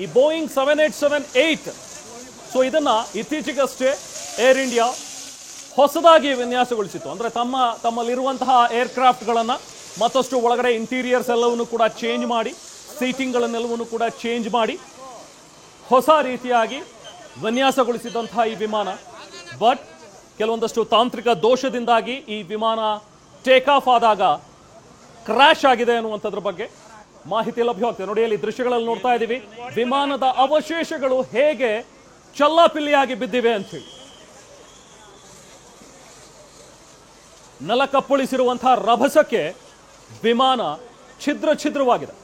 ಈ Boeing 7878 so ಇದನ್ನ ಇತ್ತೀಚೆಗಷ್ಟೇ ಏರ್ ಇಂಡಿಯಾ ಹೊಸದಾಗಿ ವಿನ್ಯಾಸಗೊಳಿಸಿತ್ತು. ಅಂದ್ರೆ ತಮ್ಮಲ್ಲಿರುವಂತಹ ಏರ್ಕ್ರಾಫ್ಟ್ಗಳನ್ನು ಮತ್ತಷ್ಟು ಒಳಗಡೆ ಇಂಟೀರಿಯರ್ಸ್ ಎಲ್ಲವನ್ನು ಕೂಡ ಚೇಂಜ್ ಮಾಡಿ, ಸೀಟಿಂಗ್ಗಳನ್ನೆಲ್ಲವನ್ನು ಕೂಡ ಚೇಂಜ್ ಮಾಡಿ ಹೊಸ ರೀತಿಯಾಗಿ ವಿನ್ಯಾಸಗೊಳಿಸಿದಂತಹ ಈ ವಿಮಾನ ಬಟ್ ಕೆಲವೊಂದಷ್ಟು ತಾಂತ್ರಿಕ ದೋಷದಿಂದಾಗಿ ಈ ವಿಮಾನ ಟೇಕ್ ಆಫ್ ಆದಾಗ ಕ್ರ್ಯಾಶ್ ಆಗಿದೆ ಅನ್ನುವಂಥದ್ರ ಬಗ್ಗೆ ಮಾಹಿತಿ ಲಭ್ಯವಾಗ್ತದೆ. ನೋಡಿ, ಅಲ್ಲಿ ದೃಶ್ಯಗಳಲ್ಲಿ ನೋಡ್ತಾ ಇದ್ದೀವಿ ವಿಮಾನದ ಅವಶೇಷಗಳು ಹೇಗೆ ಚಲ್ಲಾಪಿಲ್ಲಿಯಾಗಿ ಬಿದ್ದಿವೆ ಅಂತ ಹೇಳಿ. ನೆಲಕಪ್ಪಳಿಸಿರುವಂತಹ ರಭಸಕ್ಕೆ ವಿಮಾನ ಛಿದ್ರವಾಗಿದೆ.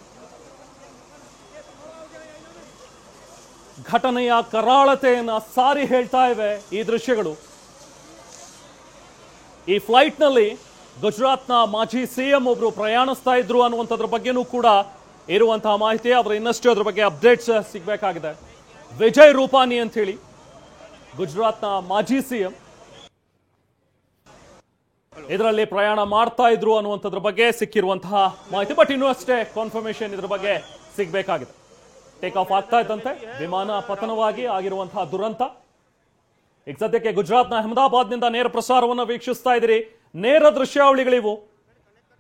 ಘಟನೆಯ ಕರಾಳತೆಯನ್ನ ಸಾರಿ ಹೇಳ್ತಾ ಇವೆ ಈ ದೃಶ್ಯಗಳು. ಈ ಫ್ಲೈಟ್ನಲ್ಲಿ ಗುಜರಾತ್ನ ಮಾಜಿ ಸಿಎಂ ಒಬ್ರು ಪ್ರಯಾಣಿಸ್ತಾ ಇದ್ರು ಅನ್ನುವಂಥದ್ರ ಬಗ್ಗೆನೂ ಕೂಡ ಇರುವಂತಹ ಮಾಹಿತಿ. ಆದ್ರೆ ಇನ್ನಷ್ಟು ಅದ್ರ ಬಗ್ಗೆ ಅಪ್ಡೇಟ್ಸ್ ಸಿಗಬೇಕಾಗಿದೆ. ವಿಜಯ್ ರೂಪಾನಿ ಅಂತ ಹೇಳಿ ಗುಜರಾತ್ನ ಮಾಜಿ ಸಿಎಂ ಇದರಲ್ಲಿ ಪ್ರಯಾಣ ಮಾಡ್ತಾ ಇದ್ರು ಅನ್ನುವಂಥದ್ರ ಬಗ್ಗೆ ಸಿಕ್ಕಿರುವಂತಹ ಮಾಹಿತಿ. ಬಟ್ ಇನ್ನೂ ಅಷ್ಟೇ ಕನ್ಫರ್ಮೇಶನ್ ಇದ್ರ ಬಗ್ಗೆ ಸಿಗಬೇಕಾಗಿದೆ. ಟೇಕ್ ಆಫ್ ಆಗ್ತಾ ಇದ್ದಂತೆ ವಿಮಾನ ಪತನವಾಗಿ ಆಗಿರುವಂತಹ ದುರಂತ. ಈಗ ಸದ್ಯಕ್ಕೆ ಗುಜರಾತ್ನ ಅಹಮದಾಬಾದ್ನಿಂದ ನೇರ ಪ್ರಸಾರವನ್ನು ವೀಕ್ಷಿಸ್ತಾ ಇದ್ದೀರಿ. ನೇರ ದೃಶ್ಯಾವಳಿಗಳಿವು.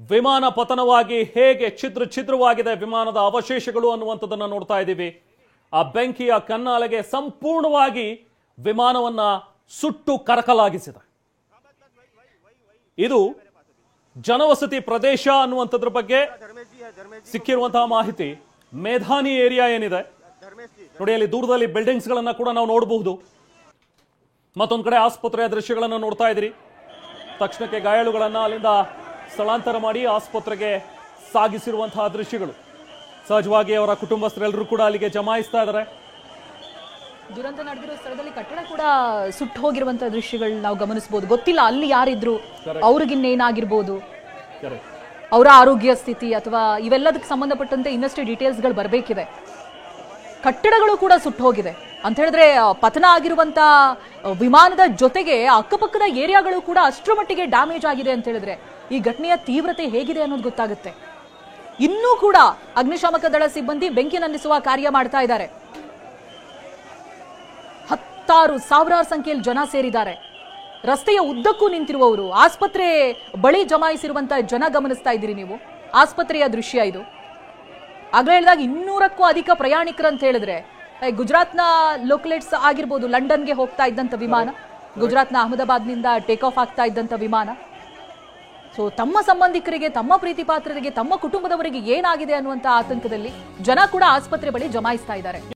ವಿಮಾನ ಪತನವಾಗಿ ಹೇಗೆ ಛಿದ್ರವಾಗಿದೆ ವಿಮಾನದ ಅವಶೇಷಗಳು ಅನ್ನುವಂಥದ್ದನ್ನ ನೋಡ್ತಾ ಇದ್ದೀವಿ. ಆ ಬೆಂಕಿಯ ಕನ್ನಾಲೆಗೆ ಸಂಪೂರ್ಣವಾಗಿ ವಿಮಾನವನ್ನ ಸುಟ್ಟು ಕರಕಲಾಗಿಸಿದೆ. ಇದು ಜನವಸತಿ ಪ್ರದೇಶ ಅನ್ನುವಂಥದ್ರ ಬಗ್ಗೆ ಸಿಕ್ಕಿರುವಂತಹ ಮಾಹಿತಿ. ಮೇಧಾನಿ ಏರಿಯಾ ಏನಿದೆ ನೋಡಿ, ಅಲ್ಲಿ ದೂರದಲ್ಲಿ ಬಿಲ್ಡಿಂಗ್ಸ್ ಗಳನ್ನ ಕೂಡ ನಾವು ನೋಡಬಹುದು. ಮತ್ತೊಂದು ಕಡೆ ಆಸ್ಪತ್ರೆಯ ದೃಶ್ಯಗಳನ್ನು ನೋಡ್ತಾ ಇದ್ದೀರಿ. ತಕ್ಷಣಕ್ಕೆ ಗಾಯಾಳುಗಳನ್ನ ಅಲ್ಲಿಂದ ಸ್ಥಳಾಂತರ ಮಾಡಿ ಆಸ್ಪತ್ರೆಗೆ ಸಾಗಿಸಿರುವಂತಹ ದೃಶ್ಯಗಳು. ಸಹಜವಾಗಿ ಅವರ ಕುಟುಂಬಸ್ಥರೆಲ್ಲರೂ ಕೂಡ ಅಲ್ಲಿಗೆ ಜಮಾಯಿಸ್ತಾ ಇದ್ದಾರೆ. ದುರಂತ ನಡೆದಿರೋ ಸ್ಥಳದಲ್ಲಿ ಕಟ್ಟಡ ಕೂಡ ಸುಟ್ಟು ಹೋಗಿರುವಂತಹ ದೃಶ್ಯಗಳು ನಾವು ಗಮನಿಸಬಹುದು. ಗೊತ್ತಿಲ್ಲ ಅಲ್ಲಿ ಯಾರಿದ್ರು, ಅವ್ರಿಗಿನ್ನೇನಾಗಿರ್ಬೋದು, ಅವರ ಆರೋಗ್ಯ ಸ್ಥಿತಿ ಅಥವಾ ಇವೆಲ್ಲದಕ್ಕೆ ಸಂಬಂಧಪಟ್ಟಂತೆ ಇನ್ನಷ್ಟು ಡೀಟೇಲ್ಸ್ಗಳು ಬರಬೇಕಿದೆ. ಕಟ್ಟಡಗಳು ಕೂಡ ಸುಟ್ಟು ಹೋಗಿದೆ ಅಂತ ಹೇಳಿದ್ರೆ ಪತನ ಆಗಿರುವಂತ ವಿಮಾನದ ಜೊತೆಗೆ ಅಕ್ಕಪಕ್ಕದ ಏರಿಯಾಗಳು ಕೂಡ ಅಷ್ಟರ ಮಟ್ಟಿಗೆ ಡ್ಯಾಮೇಜ್ ಆಗಿದೆ ಅಂತ ಹೇಳಿದ್ರೆ ಈ ಘಟನೆಯ ತೀವ್ರತೆ ಹೇಗಿದೆ ಅನ್ನೋದು ಗೊತ್ತಾಗುತ್ತೆ. ಇನ್ನೂ ಕೂಡ ಅಗ್ನಿಶಾಮಕ ದಳ ಸಿಬ್ಬಂದಿ ಬೆಂಕಿ ನಂದಿಸುವ ಕಾರ್ಯ ಮಾಡ್ತಾ ಇದ್ದಾರೆ. ಸಾವಿರಾರು ಸಂಖ್ಯೆಯಲ್ಲಿ ಜನ ಸೇರಿದ್ದಾರೆ. ರಸ್ತೆಯ ಉದ್ದಕ್ಕೂ ನಿಂತಿರುವವರು, ಆಸ್ಪತ್ರೆ ಬಳಿ ಜಮಾಯಿಸಿರುವಂತಹ ಜನ ಗಮನಿಸ್ತಾ ಇದ್ದೀರಿ ನೀವು. ಆಸ್ಪತ್ರೆಯ ದೃಶ್ಯ ಇದು. ಆಗ್ಲೇ ಹೇಳಿದಾಗ 200ಕ್ಕೂ ಅಧಿಕ ಪ್ರಯಾಣಿಕರು ಅಂತ ಹೇಳಿದ್ರೆ ಗುಜರಾತ್ನ ಲೋಕಲೇಟ್ಸ್ ಆಗಿರ್ಬೋದು. ಲಂಡನ್ಗೆ ಹೋಗ್ತಾ ಇದ್ದಂತ ವಿಮಾನ, ಗುಜರಾತ್ನ ಅಹಮದಾಬಾದ್ನಿಂದ ಟೇಕ್ ಆಫ್ ಆಗ್ತಾ ಇದ್ದಂತ ವಿಮಾನ. ಸೊ ತಮ್ಮ ಸಂಬಂಧಿಕರಿಗೆ, ತಮ್ಮ ಪ್ರೀತಿ ಪಾತ್ರರಿಗೆ, ತಮ್ಮ ಕುಟುಂಬದವರಿಗೆ ಏನಾಗಿದೆ ಅನ್ನುವಂತ ಆತಂಕದಲ್ಲಿ ಜನ ಕೂಡ ಆಸ್ಪತ್ರೆ ಬಳಿ ಜಮಾಯಿಸ್ತಾ ಇದ್ದಾರೆ.